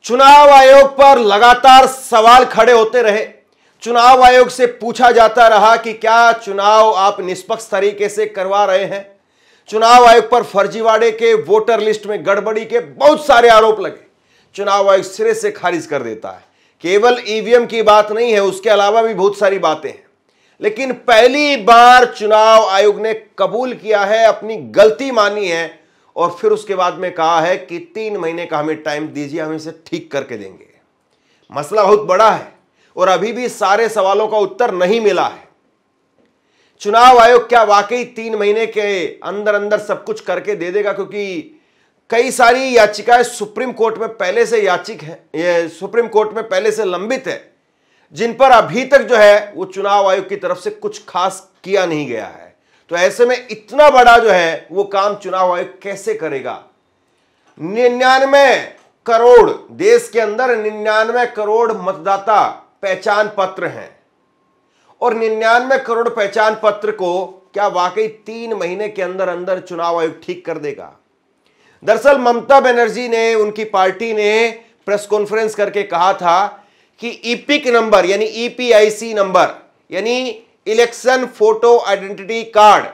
चुनाव आयोग पर लगातार सवाल खड़े होते रहे। चुनाव आयोग से पूछा जाता रहा कि क्या चुनाव आप निष्पक्ष तरीके से करवा रहे हैं। चुनाव आयोग पर फर्जीवाड़े के, वोटर लिस्ट में गड़बड़ी के बहुत सारे आरोप लगे। चुनाव आयोग सिरे से खारिज कर देता है। केवल ईवीएम की बात नहीं है, उसके अलावा भी बहुत सारी बातें हैं। लेकिन पहली बार चुनाव आयोग ने कबूल किया है, अपनी गलती मानी है और फिर उसके बाद में कहा है कि 3 महीने का हमें टाइम दीजिए, हम इसे ठीक करके देंगे। मसला बहुत बड़ा है और अभी भी सारे सवालों का उत्तर नहीं मिला है। चुनाव आयोग क्या वाकई 3 महीने के अंदर अंदर सब कुछ करके दे देगा? क्योंकि कई सारी याचिकाएं सुप्रीम कोर्ट में पहले से लंबित है, जिन पर अभी तक जो है वो चुनाव आयोग की तरफ से कुछ खास किया नहीं गया है। तो ऐसे में इतना बड़ा जो है वो काम चुनाव आयोग कैसे करेगा? 99 करोड़, देश के अंदर 99 करोड़ मतदाता पहचान पत्र हैं और 99 करोड़ पहचान पत्र को क्या वाकई 3 महीने के अंदर अंदर चुनाव आयोग ठीक कर देगा? दरअसल ममता बनर्जी ने, उनकी पार्टी ने प्रेस कॉन्फ्रेंस करके कहा था कि ईपिक नंबर यानी ईपीआईसी नंबर यानी इलेक्शन फोटो आइडेंटिटी कार्ड,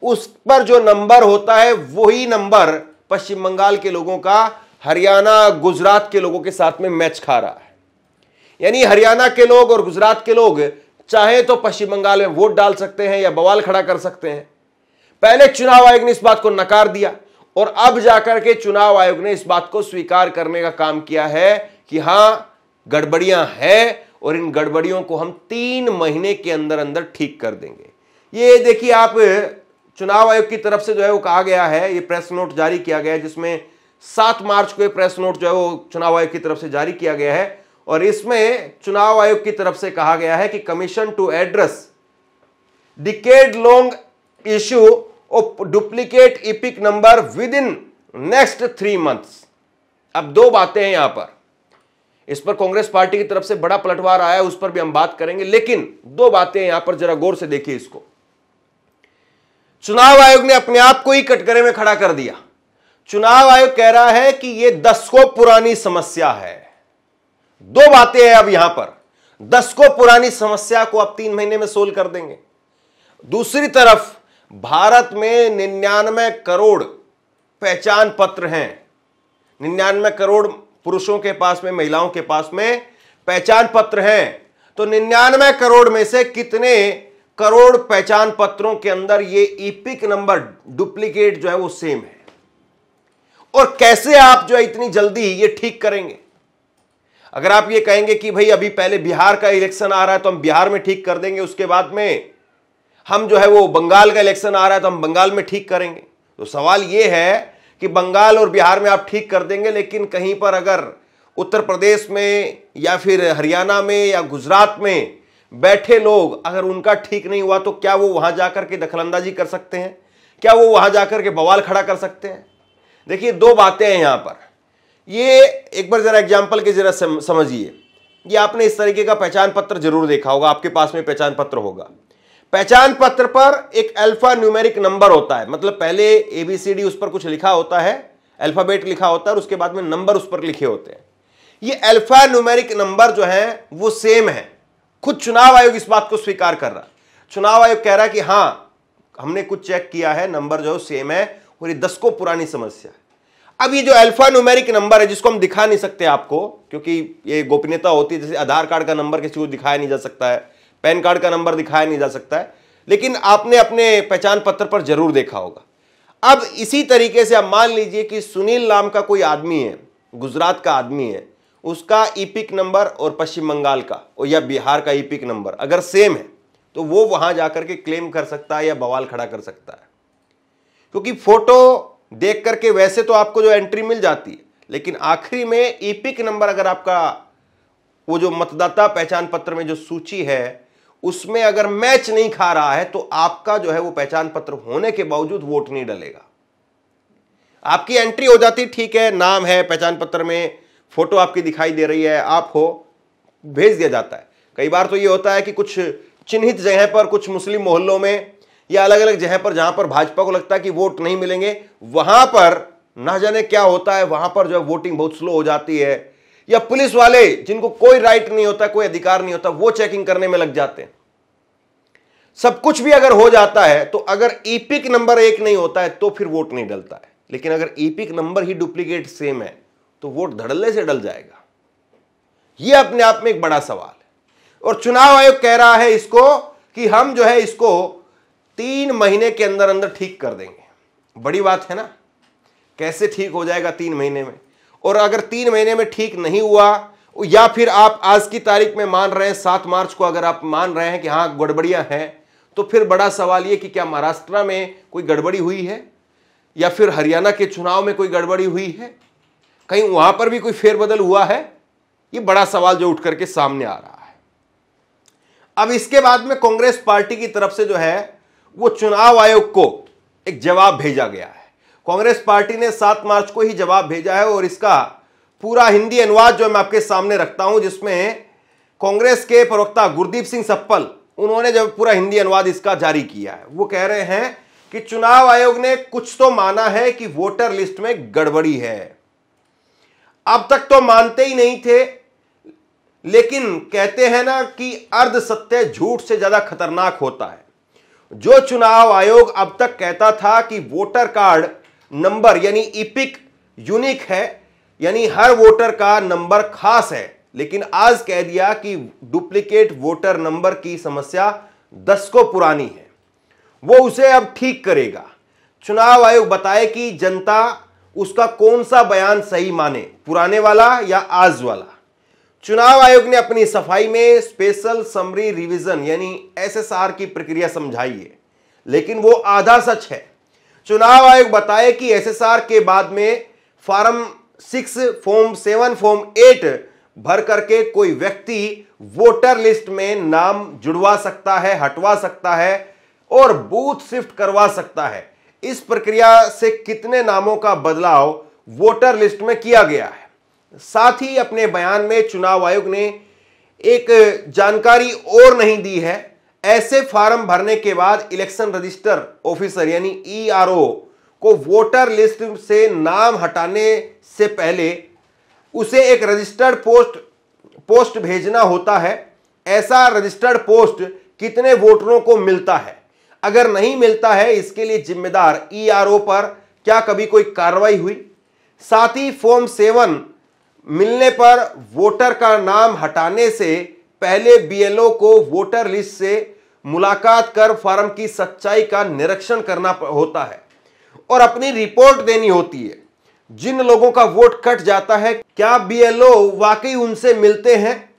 उस पर जो नंबर होता है वही नंबर पश्चिम बंगाल के लोगों का हरियाणा, गुजरात के लोगों के साथ में मैच खा रहा है। यानी हरियाणा के लोग और गुजरात के लोग चाहे तो पश्चिम बंगाल में वोट डाल सकते हैं या बवाल खड़ा कर सकते हैं। पहले चुनाव आयोग ने इस बात को नकार दिया और अब जाकर के चुनाव आयोग ने इस बात को स्वीकार करने का काम किया है कि हां, गड़बड़ियां हैं और इन गड़बड़ियों को हम 3 महीने के अंदर अंदर ठीक कर देंगे। ये देखिए, आप चुनाव आयोग की तरफ से जो है वो कहा गया है, ये प्रेस नोट जारी किया गया है, जिसमें 7 मार्च को ये प्रेस नोट जो है वो चुनाव आयोग की तरफ से जारी किया गया है और इसमें चुनाव आयोग की तरफ से कहा गया है कि commission to address decade long issue of duplicate EPIC number within next 3 months. अब 2 बातें हैं यहां पर, इस पर कांग्रेस पार्टी की तरफ से बड़ा पलटवार आया है, उस पर भी हम बात करेंगे, लेकिन 2 बातें यहां पर जरा गौर से देखिए इसको। चुनाव आयोग ने अपने आप को ही कटघरे में खड़ा कर दिया। चुनाव आयोग कह रहा है कि यह दशकों पुरानी समस्या है। 2 बातें हैं अब यहां पर, दशकों पुरानी समस्या को अब 3 महीने में सोल्व कर देंगे। दूसरी तरफ भारत में 99 करोड़ पहचान पत्र हैं। 99 करोड़ पुरुषों के पास में, महिलाओं के पास में पहचान पत्र हैं। तो 99 करोड़ में से कितने करोड़ पहचान पत्रों के अंदर ये ईपिक नंबर डुप्लीकेट जो है वो सेम है? और कैसे आप जो है इतनी जल्दी ये ठीक करेंगे? अगर आप ये कहेंगे कि भाई अभी पहले बिहार का इलेक्शन आ रहा है तो हम बिहार में ठीक कर देंगे, उसके बाद में हम जो है वो बंगाल का इलेक्शन आ रहा है तो हम बंगाल में ठीक करेंगे, तो सवाल ये है कि बंगाल और बिहार में आप ठीक कर देंगे, लेकिन कहीं पर अगर उत्तर प्रदेश में या फिर हरियाणा में या गुजरात में बैठे लोग, अगर उनका ठीक नहीं हुआ तो क्या वो वहां जाकर के दखलंदाजी कर सकते हैं? क्या वो वहां जाकर के बवाल खड़ा कर सकते हैं? देखिए, 2 बातें हैं यहां पर। ये एक बार जरा एग्जाम्पल के जरा समझिए। ये आपने इस तरीके का पहचान पत्र जरूर देखा होगा, आपके पास में पहचान पत्र होगा। पहचान पत्र पर एक अल्फा न्यूमेरिक नंबर होता है, मतलब पहले ABCD उस पर कुछ लिखा होता है, अल्फाबेट लिखा होता है और उसके बाद में नंबर उस पर लिखे होते हैं। ये अल्फा न्यूमेरिक नंबर जो है वो सेम है। खुद चुनाव आयोग इस बात को स्वीकार कर रहा है। चुनाव आयोग कह रहा है कि हां, हमने कुछ चेक किया है, नंबर जो है सेम है और ये दशकों पुरानी समस्या है। अब ये जो अल्फा न्यूमेरिक नंबर है, जिसको हम दिखा नहीं सकते आपको, क्योंकि ये गोपनीयता होती है, जैसे आधार कार्ड का नंबर किसी को दिखाया नहीं जा सकता है, पैन कार्ड का नंबर दिखाया नहीं जा सकता है, लेकिन आपने अपने पहचान पत्र पर जरूर देखा होगा। अब इसी तरीके से आप मान लीजिए कि सुनील नाम का कोई आदमी है, गुजरात का आदमी है, उसका ईपिक नंबर और पश्चिम बंगाल का और या बिहार का ईपिक नंबर अगर सेम है तो वो वहां जाकर के क्लेम कर सकता है या बवाल खड़ा कर सकता है, क्योंकि फोटो देख करके वैसे तो आपको जो एंट्री मिल जाती है, लेकिन आखिरी में ईपिक नंबर अगर आपका वो जो मतदाता पहचान पत्र में जो सूची है उसमें अगर मैच नहीं खा रहा है तो आपका जो है वो पहचान पत्र होने के बावजूद वोट नहीं डलेगा। आपकी एंट्री हो जाती, ठीक है, नाम है पहचान पत्र में, फोटो आपकी दिखाई दे रही है, आप हो, भेज दिया जाता है। कई बार तो ये होता है कि कुछ चिन्हित जगह पर, कुछ मुस्लिम मोहल्लों में या अलग अलग जगह पर जहां पर भाजपा को लगता है कि वोट नहीं मिलेंगे, वहां पर ना जाने क्या होता है, वहां पर जो वोटिंग बहुत स्लो हो जाती है या पुलिस वाले जिनको कोई राइट नहीं होता, कोई अधिकार नहीं होता, वो चेकिंग करने में लग जाते हैं। सब कुछ भी अगर हो जाता है तो अगर ईपिक नंबर एक नहीं होता है तो फिर वोट नहीं डलता है, लेकिन अगर ईपिक नंबर ही डुप्लीकेट सेम है तो वोट धड़ल्ले से डल जाएगा। यह अपने आप में एक बड़ा सवाल है और चुनाव आयोग कह रहा है इसको कि हम जो है इसको 3 महीने के अंदर अंदर ठीक कर देंगे। बड़ी बात है ना, कैसे ठीक हो जाएगा 3 महीने में? और अगर 3 महीने में ठीक नहीं हुआ, या फिर आप आज की तारीख में मान रहे हैं 7 मार्च को अगर आप मान रहे हैं कि हाँ गड़बड़ियां हैं, तो फिर बड़ा सवाल यह कि क्या महाराष्ट्र में कोई गड़बड़ी हुई है या फिर हरियाणा के चुनाव में कोई गड़बड़ी हुई है, कहीं वहां पर भी कोई फेरबदल हुआ है? यह बड़ा सवाल जो उठ करके सामने आ रहा है। अब इसके बाद में कांग्रेस पार्टी की तरफ से जो है वो चुनाव आयोग को एक जवाब भेजा गया है। कांग्रेस पार्टी ने 7 मार्च को ही जवाब भेजा है और इसका पूरा हिंदी अनुवाद जो मैं आपके सामने रखता हूं, जिसमें कांग्रेस के प्रवक्ता गुरदीप सिंह सप्पल, उन्होंने जब पूरा हिंदी अनुवाद इसका जारी किया है, वो कह रहे हैं कि चुनाव आयोग ने कुछ तो माना है कि वोटर लिस्ट में गड़बड़ी है। अब तक तो मानते ही नहीं थे, लेकिन कहते हैं ना कि अर्ध सत्य झूठ से ज्यादा खतरनाक होता है। जो चुनाव आयोग अब तक कहता था कि वोटर कार्ड नंबर यानी ईपिक यूनिक है, यानी हर वोटर का नंबर खास है, लेकिन आज कह दिया कि डुप्लीकेट वोटर नंबर की समस्या दशकों पुरानी है, वो उसे अब ठीक करेगा। चुनाव आयोग बताए कि जनता उसका कौन सा बयान सही माने, पुराने वाला या आज वाला। चुनाव आयोग ने अपनी सफाई में स्पेशल समरी रिवीजन यानी एसएसआर की प्रक्रिया समझाई है, लेकिन वो आधा सच है। चुनाव आयोग बताए कि एसएसआर के बाद में फॉर्म 6, फॉर्म 7, फॉर्म 8 भर करके कोई व्यक्ति वोटर लिस्ट में नाम जुड़वा सकता है, हटवा सकता है और बूथ शिफ्ट करवा सकता है। इस प्रक्रिया से कितने नामों का बदलाव वोटर लिस्ट में किया गया है। साथ ही अपने बयान में चुनाव आयोग ने एक जानकारी और नहीं दी है, ऐसे फॉर्म भरने के बाद इलेक्शन रजिस्टर ऑफिसर यानी ईआरओ को वोटर लिस्ट से नाम हटाने से पहले उसे एक रजिस्टर्ड पोस्ट भेजना होता है। ऐसा रजिस्टर्ड पोस्ट कितने वोटरों को मिलता है? अगर नहीं मिलता है, इसके लिए जिम्मेदार ईआरओ पर क्या कभी कोई कार्रवाई हुई? साथ ही फॉर्म 7 मिलने पर वोटर का नाम हटाने से पहले बीएलओ को वोटर लिस्ट से मुलाकात कर फॉर्म की सच्चाई का निरीक्षण करना होता है और अपनी रिपोर्ट देनी होती है। जिन लोगों का वोट कट जाता है, क्या बीएलओ वाकई उनसे मिलते हैं?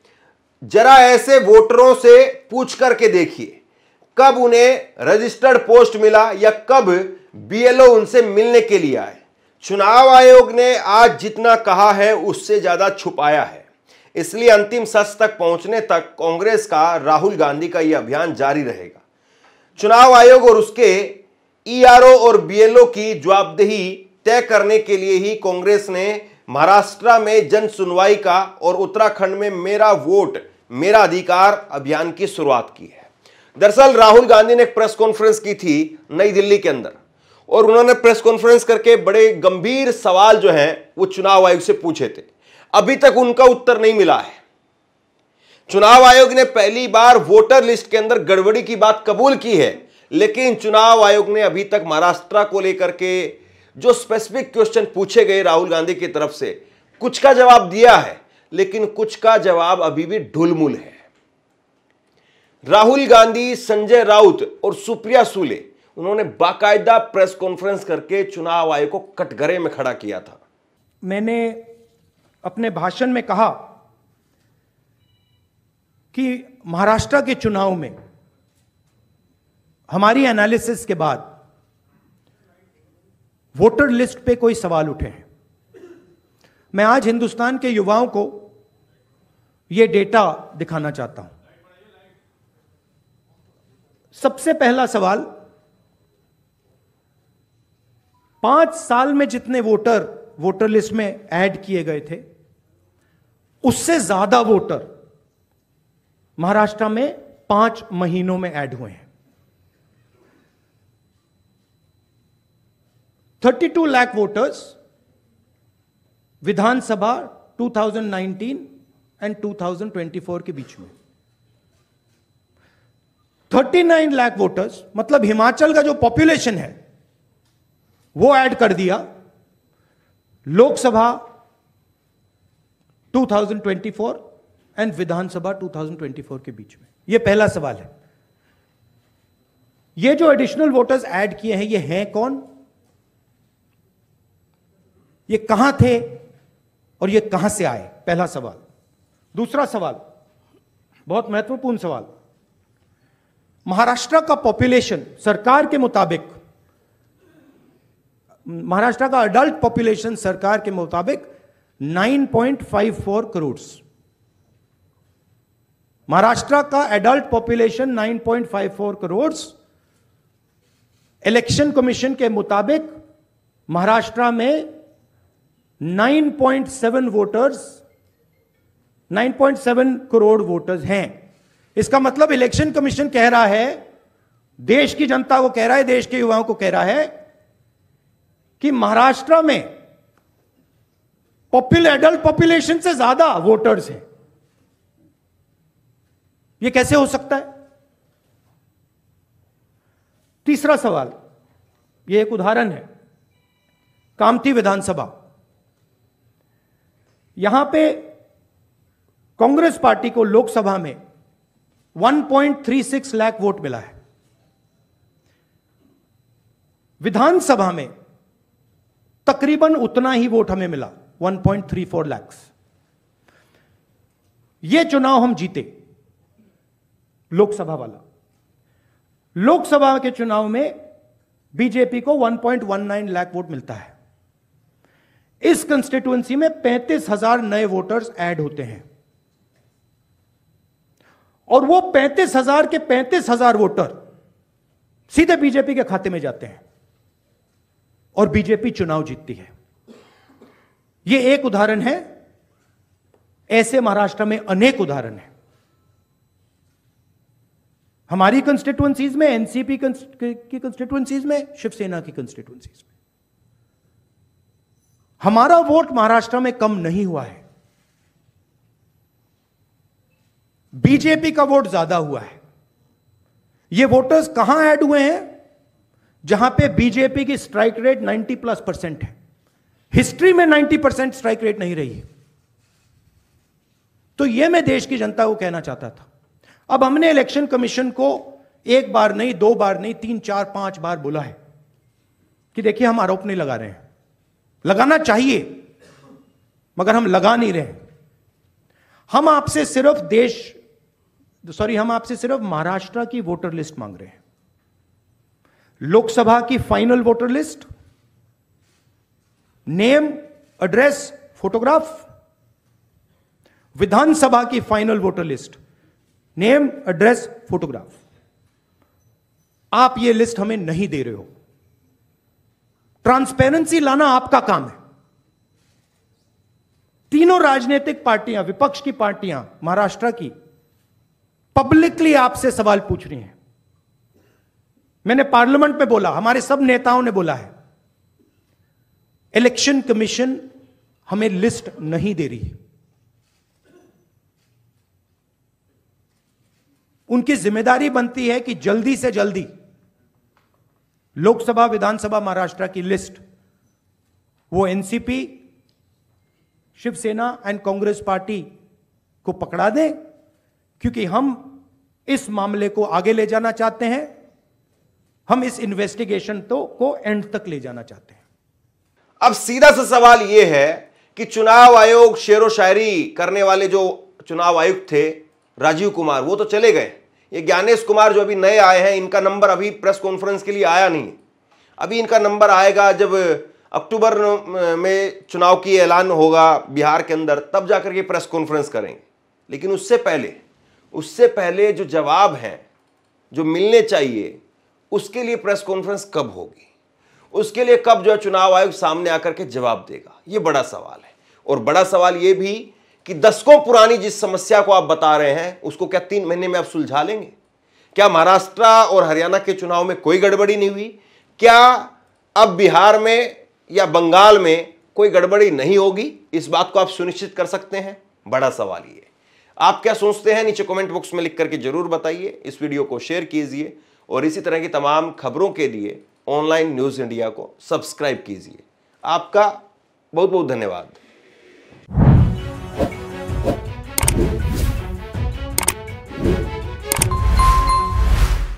जरा ऐसे वोटरों से पूछ करके देखिए कब उन्हें रजिस्टर्ड पोस्ट मिला या कब बीएलओ उनसे मिलने के लिए आए। चुनाव आयोग ने आज जितना कहा है उससे ज्यादा छुपाया है, इसलिए अंतिम सच तक पहुंचने तक कांग्रेस का, राहुल गांधी का यह अभियान जारी रहेगा। चुनाव आयोग और उसके ईआरओ और बीएलओ की जवाबदेही तय करने के लिए ही कांग्रेस ने महाराष्ट्र में जन सुनवाई का और उत्तराखंड में मेरा वोट मेरा अधिकार अभियान की शुरुआत की है। दरअसल राहुल गांधी ने एक प्रेस कॉन्फ्रेंस की थी नई दिल्ली के अंदर और उन्होंने प्रेस कॉन्फ्रेंस करके बड़े गंभीर सवाल जो हैं वो चुनाव आयोग से पूछे थे। अभी तक उनका उत्तर नहीं मिला है। चुनाव आयोग ने पहली बार वोटर लिस्ट के अंदर गड़बड़ी की बात कबूल की है, लेकिन चुनाव आयोग ने अभी तक महाराष्ट्र को लेकर के जो स्पेसिफिक क्वेश्चन पूछे गए राहुल गांधी की तरफ से, कुछ का जवाब दिया है, लेकिन कुछ का जवाब अभी भी ढुलमुल है। राहुल गांधी, संजय राउत और सुप्रिया सुले, उन्होंने बाकायदा प्रेस कॉन्फ्रेंस करके चुनाव आयोग को कटघरे में खड़ा किया था। मैंने अपने भाषण में कहा कि महाराष्ट्र के चुनाव में हमारी एनालिसिस के बाद वोटर लिस्ट पे कोई सवाल उठे हैं। मैं आज हिंदुस्तान के युवाओं को यह डेटा दिखाना चाहता हूं। सबसे पहला सवाल, 5 साल में जितने वोटर लिस्ट में ऐड किए गए थे, उससे ज्यादा वोटर महाराष्ट्र में 5 महीनों में ऐड हुए हैं। 32 लाख वोटर्स विधानसभा 2019 एंड 2024 के बीच में 39 लाख वोटर्स, मतलब हिमाचल का जो पॉपुलेशन है वो ऐड कर दिया लोकसभा 2024 एंड विधानसभा 2024 के बीच में। यह पहला सवाल है। ये जो एडिशनल वोटर्स ऐड किए हैं ये हैं कौन, ये कहां थे और ये कहां से आए, पहला सवाल। दूसरा सवाल, बहुत महत्वपूर्ण सवाल, महाराष्ट्र का पॉपुलेशन सरकार के मुताबिक, महाराष्ट्र का अडल्ट पॉपुलेशन सरकार के मुताबिक 9.54 करोड़। महाराष्ट्र का adult population 9.54 crore. Election commission के मुताबिक महाराष्ट्र में 9.7 करोड़ वोटर्स हैं। इसका मतलब इलेक्शन कमीशन कह रहा है, देश की जनता को कह रहा है, देश के युवाओं को कह रहा है कि महाराष्ट्र में एडल्ट पॉपुलेशन से ज्यादा वोटर्स हैं। यह कैसे हो सकता है? तीसरा सवाल, यह एक उदाहरण है, कामठी विधानसभा। यहां पे कांग्रेस पार्टी को लोकसभा में 1.36 लाख वोट मिला है। विधानसभा में तकरीबन उतना ही वोट हमें मिला, 1.34 लाख। यह चुनाव हम जीते, लोकसभा वाला। लोकसभा के चुनाव में बीजेपी को 1.19 लाख वोट मिलता है। इस कंस्टिट्यूएंसी में 35,000 नए वोटर्स ऐड होते हैं और वो 35,000 के 35,000 वोटर सीधे बीजेपी के खाते में जाते हैं और बीजेपी चुनाव जीतती है। यह एक उदाहरण है, ऐसे महाराष्ट्र में अनेक उदाहरण हैं। हमारी कंस्टिट्यूएंसीज में, एनसीपी की कंस्टिट्यूएंसीज में, शिवसेना की कंस्टिट्यूएंसीज में हमारा वोट महाराष्ट्र में कम नहीं हुआ है, बीजेपी का वोट ज्यादा हुआ है। ये वोटर्स कहां ऐड हुए हैं? जहां पे बीजेपी की स्ट्राइक रेट 90+% है। हिस्ट्री में 90% स्ट्राइक रेट नहीं रही है। तो यह मैं देश की जनता को कहना चाहता था। अब हमने इलेक्शन कमीशन को एक बार नहीं, दो बार नहीं, 3, 4, 5 बार बोला है कि देखिए हम आरोप नहीं लगा रहे हैं, लगाना चाहिए मगर हम लगा नहीं रहे। हम आपसे सिर्फ महाराष्ट्र की वोटर लिस्ट मांग रहे हैं, लोकसभा की final voter list, name, address, photograph. Vidhan Sabha की final voter list, name, address, photograph. आप ये लिस्ट हमें नहीं दे रहे हो। ट्रांसपेरेंसी लाना आपका काम है। तीनों राजनीतिक पार्टियां, विपक्ष की पार्टियां महाराष्ट्र की, पब्लिकली आपसे सवाल पूछ रही हैं। मैंने पार्लियामेंट में बोला, हमारे सब नेताओं ने बोला है, इलेक्शन कमीशन हमें लिस्ट नहीं दे रही। उनकी जिम्मेदारी बनती है कि जल्दी से जल्दी लोकसभा, विधानसभा महाराष्ट्र की लिस्ट वो एनसीपी, शिवसेना एंड कांग्रेस पार्टी को पकड़ा दें, क्योंकि हम इस मामले को आगे ले जाना चाहते हैं। हम इस इन्वेस्टिगेशन को एंड तक ले जाना चाहते हैं। अब सीधा सा सवाल यह है कि चुनाव आयोग, शेरो शायरी करने वाले जो चुनाव आयुक्त थे राजीव कुमार, वो तो चले गए। ये ज्ञानेश कुमार जो अभी नए आए हैं, इनका नंबर अभी प्रेस कॉन्फ्रेंस के लिए आया नहीं। अभी इनका नंबर आएगा जब अक्टूबर में चुनाव की ऐलान होगा बिहार के अंदर, तब जाकर के प्रेस कॉन्फ्रेंस करेंगे। लेकिन उससे पहले जो जवाब हैं जो मिलने चाहिए, उसके लिए प्रेस कॉन्फ्रेंस कब होगी, उसके लिए कब जो है चुनाव आयोग सामने आकर के जवाब देगा, ये बड़ा सवाल है। और बड़ा सवाल ये भी कि दशकों पुरानी जिस समस्या को आप बता रहे हैं, उसको क्या 3 महीने में आप सुलझा लेंगे? क्या महाराष्ट्र और हरियाणा के चुनाव में कोई गड़बड़ी नहीं हुई? क्या अब बिहार में या बंगाल में कोई गड़बड़ी नहीं होगी, इस बात को आप सुनिश्चित कर सकते हैं? बड़ा सवाल ये। आप क्या सोचते हैं नीचे कमेंट बॉक्स में लिख करके जरूर बताइए। इस वीडियो को शेयर कीजिए और इसी तरह की तमाम खबरों के लिए ऑनलाइन न्यूज़ इंडिया को सब्सक्राइब कीजिए। आपका बहुत बहुत धन्यवाद।